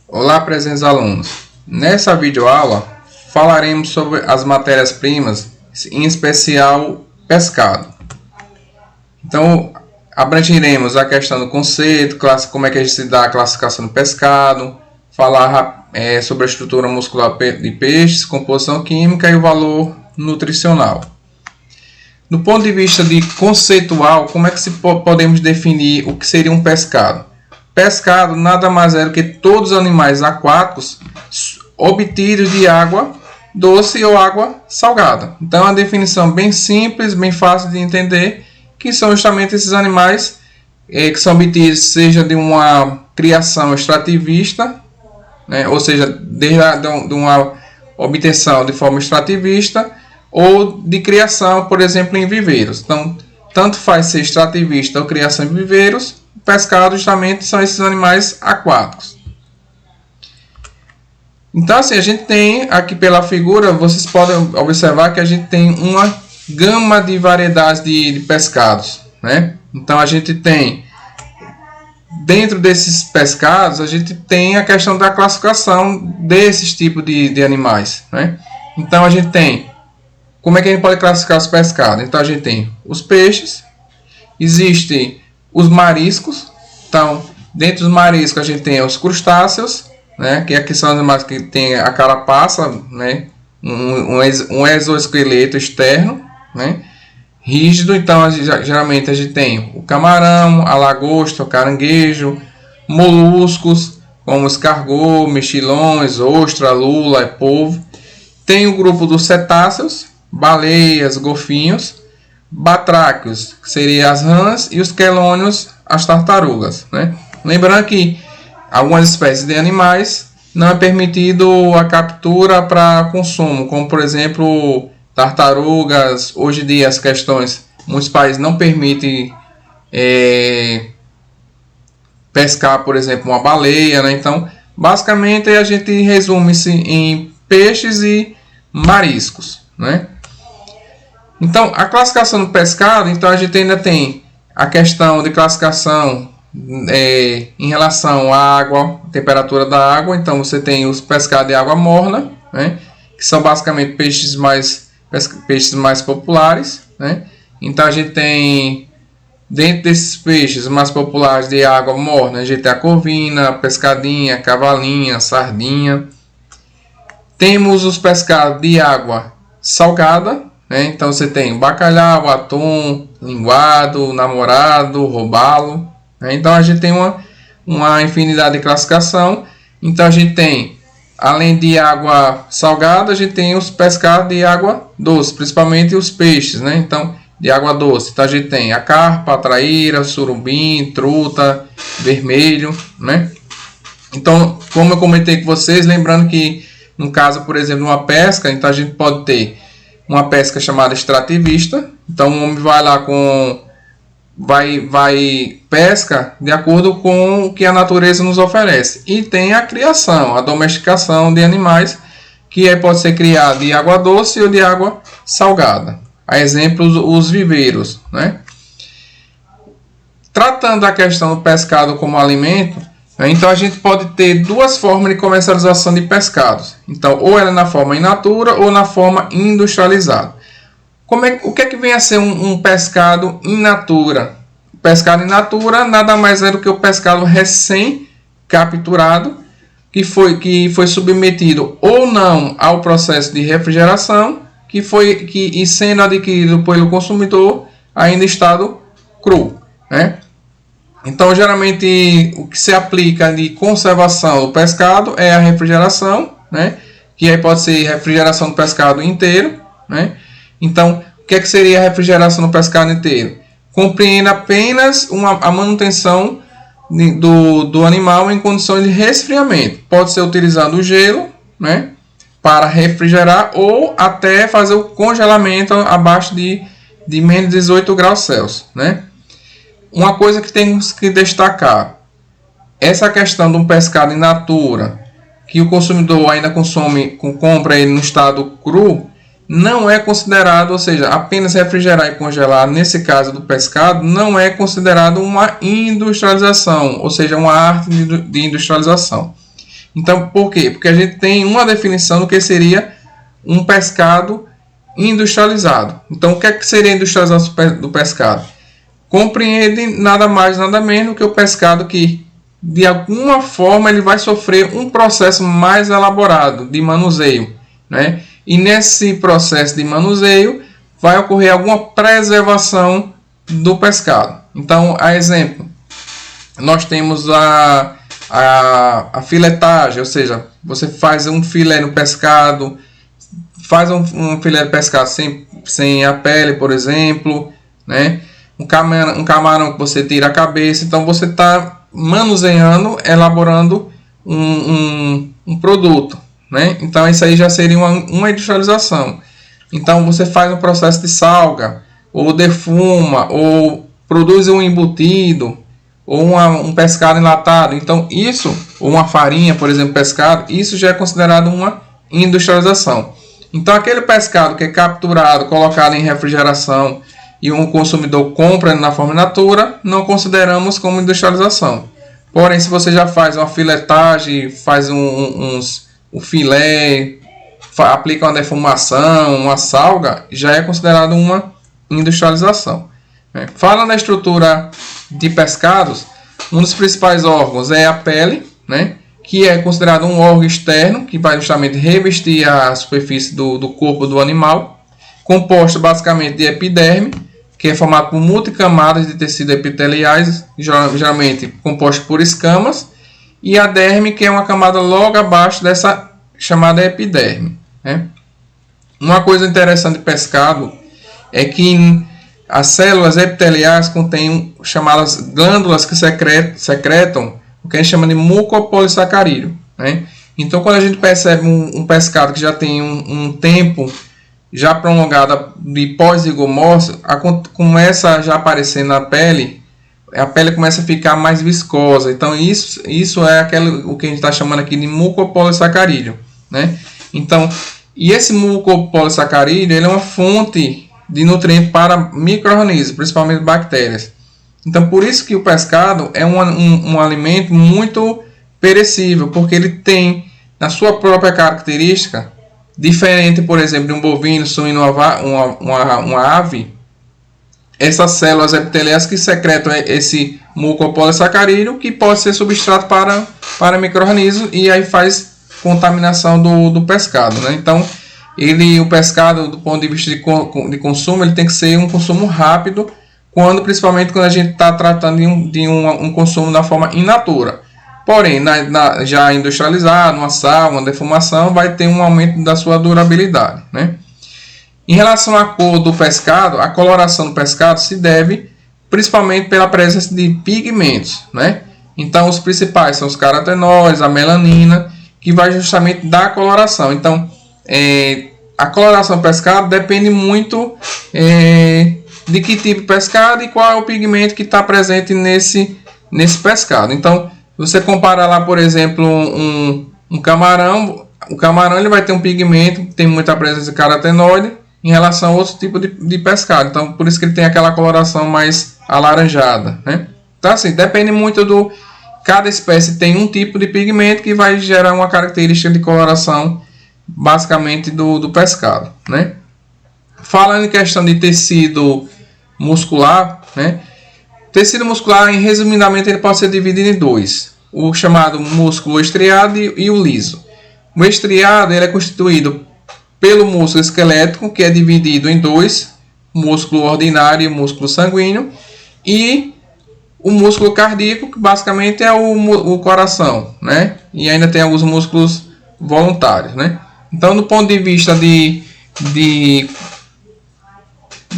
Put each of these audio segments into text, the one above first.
Olá, prezados alunos. Nessa videoaula falaremos sobre as matérias-primas, em especial pescado. Então, abrangeremos a questão do conceito, como é que a gente se dá a classificação do pescado, falar sobre a estrutura muscular de peixes, composição química e o valor nutricional. Do ponto de vista de conceitual, como é que podemos definir o que seria um pescado? Pescado nada mais é do que todos os animais aquáticos obtidos de água doce ou água salgada. Então, é uma definição bem simples, bem fácil de entender, que são justamente esses animais que são obtidos, seja de uma criação extrativista, né, ou seja, de uma obtenção de forma extrativista, ou de criação, por exemplo, em viveiros. Então, tanto faz ser extrativista ou criação em viveiros, pescado justamente são esses animais aquáticos. Então, assim, a gente tem aqui pela figura, vocês podem observar que a gente tem uma gama de variedades de pescados, né? Então, a gente tem, dentro desses pescados, a gente tem a questão da classificação desses tipos de animais, né? Então, a gente tem, como é que a gente pode classificar os pescados? Então, a gente tem os peixes, existem os mariscos. Então, dentro dos mariscos a gente tem os crustáceos, né, que aqui são animais que tem a carapaça, né, um exoesqueleto externo, né, rígido. Então, geralmente a gente tem o camarão, a lagosta, o caranguejo, moluscos como escargot, mexilhões, ostra, lula, polvo. Tem o grupo dos cetáceos, baleias, golfinhos, batráquios, que seriam as rãs, e os quelônios, as tartarugas, né? Lembrando que algumas espécies de animais não é permitido a captura para consumo, como por exemplo tartarugas. Hoje em dia as questões, muitos países não permitem pescar, por exemplo, uma baleia, né? Então, basicamente a gente resume-se em peixes e mariscos, né? Então, a classificação do pescado, então a gente ainda tem a questão de classificação em relação à água, temperatura da água. Então, você tem os pescados de água morna, né, que são basicamente peixes mais populares, né? Então, a gente tem, dentro desses peixes mais populares de água morna, a gente tem a corvina, a pescadinha, a cavalinha, a sardinha. Temos os pescados de água salgada, né? Então você tem o bacalhau, o atum, linguado, namorado, robalo, né? Então a gente tem uma infinidade de classificação. Então a gente tem, além de água salgada, a gente tem os pescados de água doce, principalmente os peixes, né? Então, de água doce. Então a gente tem a carpa, a traíra, surubim, truta, vermelho, né? Então, como eu comentei com vocês, lembrando que no caso, por exemplo, uma pesca, então a gente pode ter uma pesca chamada extrativista. Então o homem vai lá pesca de acordo com o que a natureza nos oferece. E tem a criação, a domesticação de animais, que pode ser criado de água doce ou de água salgada. A exemplo, os viveiros, né? Tratando a questão do pescado como alimento, então a gente pode ter duas formas de comercialização de pescados. Então, ou ela é na forma in natura ou na forma industrializada. O que é que vem a ser um pescado in natura? O pescado in natura nada mais é do que o pescado recém-capturado, que foi submetido ou não ao processo de refrigeração, e sendo adquirido pelo consumidor ainda em estado cru, né? Então, geralmente, o que se aplica de conservação do pescado é a refrigeração, né? Que aí pode ser refrigeração do pescado inteiro, né? Então, o que seria a refrigeração do pescado inteiro? Compreende apenas a manutenção do animal em condições de resfriamento. Pode ser utilizando o gelo, né, para refrigerar, ou até fazer o congelamento abaixo de menos 18 graus Celsius, né? Uma coisa que temos que destacar, essa questão de um pescado in natura, que o consumidor ainda compra ele no estado cru, não é considerado, ou seja, apenas refrigerar e congelar, nesse caso do pescado, não é considerado uma industrialização, ou seja, uma arte de industrialização. Então, por quê? Porque a gente tem uma definição do que seria um pescado industrializado. Então, o que é que seria a industrialização do pescado? Compreende nada mais, nada menos que o pescado que, de alguma forma, ele vai sofrer um processo mais elaborado de manuseio, né? E nesse processo de manuseio vai ocorrer alguma preservação do pescado. Então, a exemplo, nós temos a filetagem, ou seja, você faz um filé no pescado, faz um filé de pescado sem a pele, por exemplo, né? Um camarão que você tira a cabeça. Então você está manuseando, elaborando um produto, né? Então isso aí já seria uma industrialização. Então você faz um processo de salga, ou defuma, ou produz um embutido, ou um pescado enlatado. Então isso, ou uma farinha, por exemplo, pescado, isso já é considerado uma industrialização. Então aquele pescado que é capturado, colocado em refrigeração e um consumidor compra na forma in natura, não consideramos como industrialização. Porém, se você já faz uma filetagem, faz um filé, aplica uma defumação, uma salga, já é considerado uma industrialização. Falando na estrutura de pescados, um dos principais órgãos é a pele, né? Que é considerado um órgão externo, que vai justamente revestir a superfície do corpo do animal, composto basicamente de epiderme, que é formado por multicamadas de tecido epiteliais, geralmente composto por escamas, e a derme, que é uma camada logo abaixo dessa chamada epiderme, né? Uma coisa interessante de pescado é que as células epiteliais contêm chamadas glândulas que secretam o que a gente chama de mucopolissacarídeo, né? Então, quando a gente percebe um pescado que já tem um tempo já prolongada de pós-zigomorfo, começa a já aparecer na pele, a pele começa a ficar mais viscosa. Então isso é o que a gente está chamando aqui de mucopolissacarídeo, né? Então, e esse mucopolissacarídeo, ele é uma fonte de nutrientes para micro-organismos, principalmente bactérias. Então, por isso que o pescado é um alimento muito perecível, porque ele tem, na sua própria característica, diferente, por exemplo, de um bovino, suíno, uma ave, essas células epiteliais que secretam esse mucopolissacarídeo, que pode ser substrato para micro-organismos, e aí faz contaminação do pescado, né? Então, o pescado, do ponto de vista de consumo, ele tem que ser um consumo rápido, principalmente quando a gente está tratando de um consumo da forma in natura. Porém, já industrializado, uma sal, uma defumação, vai ter um aumento da sua durabilidade, né? Em relação à cor do pescado, a coloração do pescado se deve principalmente pela presença de pigmentos, né? Então, os principais são os carotenoides, a melanina, que vai justamente dar coloração. Então, a coloração do pescado depende muito de que tipo de pescado e qual é o pigmento que está presente nesse pescado. Então, você compara lá, por exemplo, um camarão. O camarão ele vai ter um pigmento que tem muita presença de carotenoide em relação a outro tipo de pescado. Então, por isso que ele tem aquela coloração mais alaranjada, né? Então, assim, depende muito cada espécie tem um tipo de pigmento que vai gerar uma característica de coloração, basicamente, do pescado, né? Falando em questão de tecido muscular, né? Tecido muscular, resumidamente, ele pode ser dividido em dois: o chamado músculo estriado e o liso. O estriado ele é constituído pelo músculo esquelético, que é dividido em dois: músculo ordinário e músculo sanguíneo, e o músculo cardíaco, que basicamente é o coração, né? E ainda tem alguns músculos voluntários, né? Então, do ponto de vista de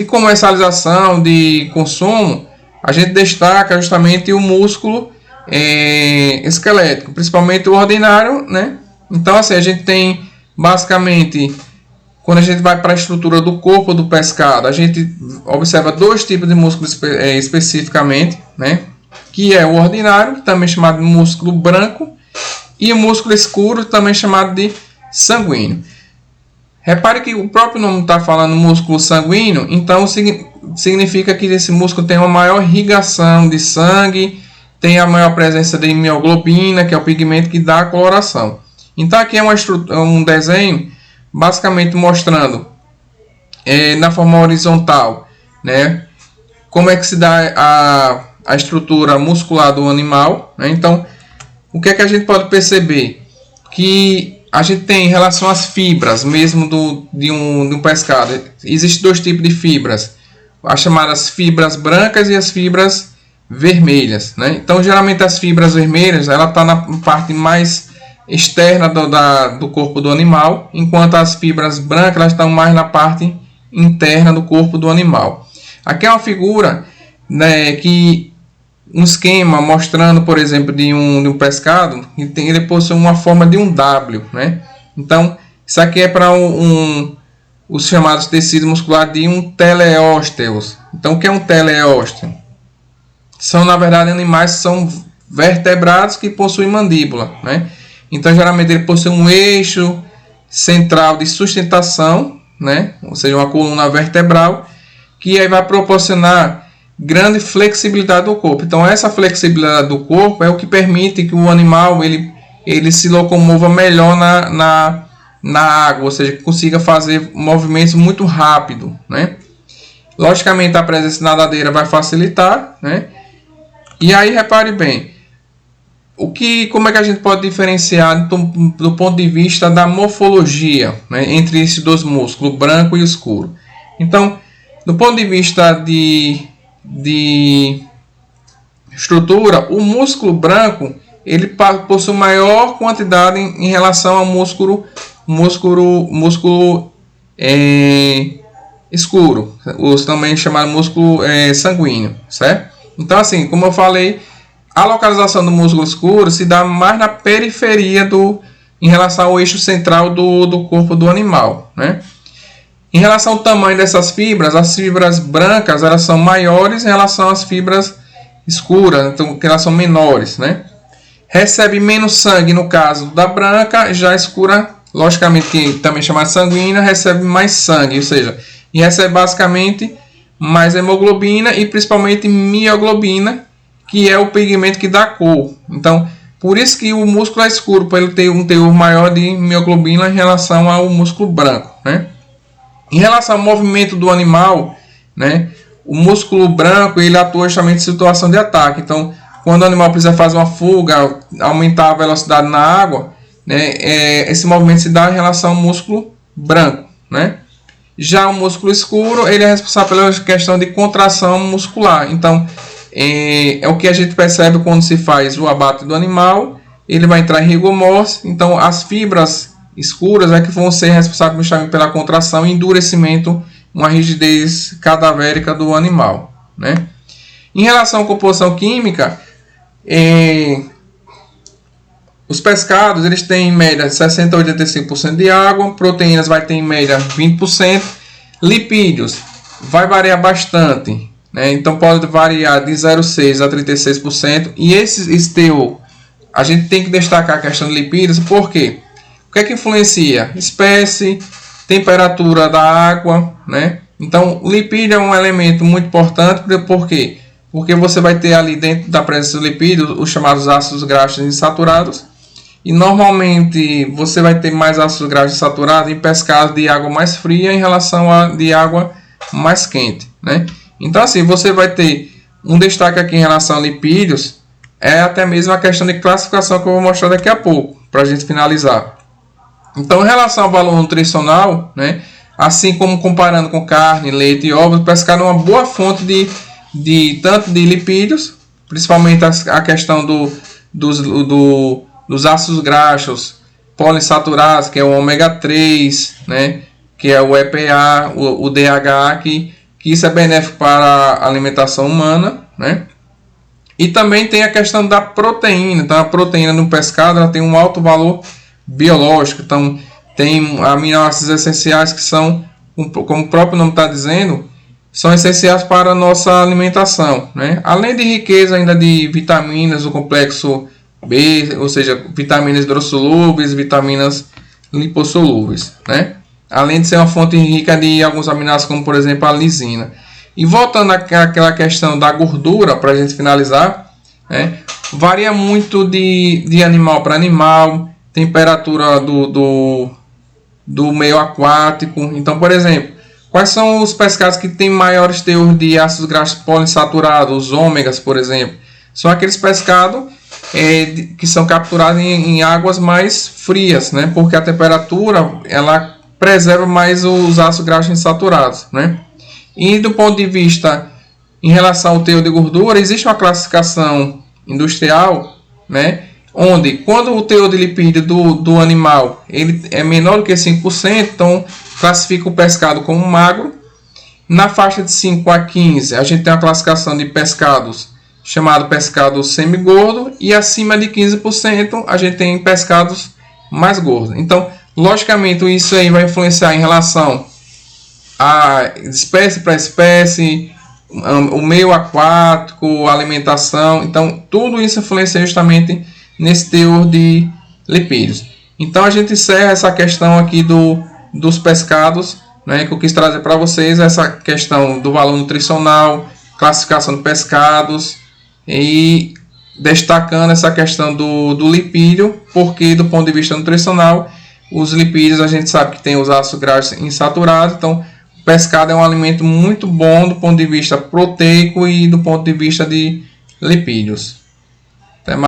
comercialização, de consumo, a gente destaca justamente o músculo esquelético, principalmente o ordinário, né? Então, assim, a gente tem basicamente, quando a gente vai para a estrutura do corpo do pescado, a gente observa dois tipos de músculos especificamente, né? Que é o ordinário, também chamado de músculo branco, e o músculo escuro, também chamado de sanguíneo. Repare que o próprio nome está falando músculo sanguíneo, então significa que esse músculo tem uma maior irrigação de sangue tem a maior presença de mioglobina, que é o pigmento que dá a coloração. Então aqui é um desenho basicamente mostrando na forma horizontal, né, como é que se dá a estrutura muscular do animal, né? Então, o que é que a gente pode perceber? Que a gente tem em relação às fibras, mesmo de um pescado, existem dois tipos de fibras, as chamadas fibras brancas e as fibras vermelhas, né? Então, geralmente as fibras vermelhas, ela está na parte mais externa do corpo do animal, enquanto as fibras brancas elas estão mais na parte interna do corpo do animal. Aqui é uma figura, né, que um esquema mostrando, por exemplo, de um pescado, ele possui uma forma de um W, né? Então, isso aqui é para os chamados tecidos musculares de um teleósteos. Então, o que é um teleósteo? São, na verdade, animais que são vertebrados que possuem mandíbula, né? Então, geralmente, ele possui um eixo central de sustentação, né? Ou seja, uma coluna vertebral, que aí vai proporcionar grande flexibilidade do corpo. Então, essa flexibilidade do corpo é o que permite que o animal ele se locomova melhor na água, ou seja, que consiga fazer movimentos muito rápido, né? Logicamente, a presença nadadeira vai facilitar, né? E aí, repare bem, como é que a gente pode diferenciar do ponto de vista da morfologia, né, entre esses dois músculos, o branco e o escuro? Então, do ponto de vista de estrutura, o músculo branco ele possui maior quantidade em relação ao músculo escuro, os também chamados músculo sanguíneo, certo? Então, assim, como eu falei, a localização do músculo escuro se dá mais na periferia em relação ao eixo central do corpo do animal, né? Em relação ao tamanho dessas fibras, as fibras brancas elas são maiores em relação às fibras escuras, então que elas são menores, né? Recebe menos sangue no caso da branca, já a escura, logicamente que também chamada sanguínea, recebe mais sangue, ou seja, e recebe basicamente mais hemoglobina e principalmente mioglobina, que é o pigmento que dá cor. Então, por isso que o músculo é escuro, para ele ter um teor maior de mioglobina em relação ao músculo branco, né? Em relação ao movimento do animal, né, o músculo branco ele atua justamente em situação de ataque. Então, quando o animal precisa fazer uma fuga, aumentar a velocidade na água, né, esse movimento se dá em relação ao músculo branco, né? Já o músculo escuro ele é responsável pela questão de contração muscular. Então, é o que a gente percebe quando se faz o abate do animal, ele vai entrar em rigor mortis. Então, as fibras escuras é que vão ser responsáveis pela contração e endurecimento, uma rigidez cadavérica do animal, né? Em relação à composição química, os pescados eles têm em média 60 a 85% de água, proteínas vai ter em média 20%, lipídios vai variar bastante, né? Então pode variar de 0,6 a 36%, e esse teor a gente tem que destacar a questão de lipídios, por quê? O que é que influencia? Espécie, temperatura da água, né? Então, o lipídio é um elemento muito importante, por quê? Porque você vai ter ali dentro da presença de lipídios os chamados ácidos graxos insaturados, e normalmente você vai ter mais ácidos graxos insaturados em pescados de água mais fria em relação a de água mais quente, né? Então, assim, você vai ter um destaque aqui em relação a lipídios, até mesmo a questão de classificação que eu vou mostrar daqui a pouco, para a gente finalizar. Então, em relação ao valor nutricional, né, assim como comparando com carne, leite e ovos, o pescado é uma boa fonte tanto de lipídios, principalmente a questão dos ácidos graxos poliinsaturados, que é o ômega 3, né, que é o EPA, o DHA, que isso é benéfico para a alimentação humana, né? E também tem a questão da proteína. Então, a proteína no pescado ela tem um alto valor biológico. Então, tem aminoácidos essenciais que são, como o próprio nome está dizendo, são essenciais para a nossa alimentação, né? Além de riqueza ainda de vitaminas do complexo B, ou seja, vitaminas hidrossolúveis, vitaminas lipossolúveis, né? Além de ser uma fonte rica de alguns aminoácidos, como por exemplo a lisina. E voltando àquela questão da gordura, para a gente finalizar, né? Varia muito de animal para animal, temperatura do meio aquático. Então, por exemplo, quais são os pescados que têm maiores teores de ácidos graxos poliinsaturados, os ômegas, por exemplo? São aqueles pescados que são capturados em águas mais frias, né? Porque a temperatura ela preserva mais os ácidos graxos insaturados, né? E do ponto de vista em relação ao teor de gordura, existe uma classificação industrial, né? Onde quando o teor de lipídio do animal ele é menor do que 5%, então classifica o pescado como magro. Na faixa de 5 a 15, a gente tem a classificação de pescados chamado pescado semigordo, e acima de 15% a gente tem pescados mais gordos. Então, logicamente, isso aí vai influenciar em relação a espécie para espécie, o meio aquático, a alimentação. Então, tudo isso influencia justamente nesse teor de lipídios. Então, a gente encerra essa questão aqui dos pescados, né, que eu quis trazer para vocês, essa questão do valor nutricional, classificação de pescados, e destacando essa questão do lipídio, porque do ponto de vista nutricional, os lipídios a gente sabe que tem os ácidos graxos insaturados. Então, o pescado é um alimento muito bom do ponto de vista proteico e do ponto de vista de lipídios. Até mais.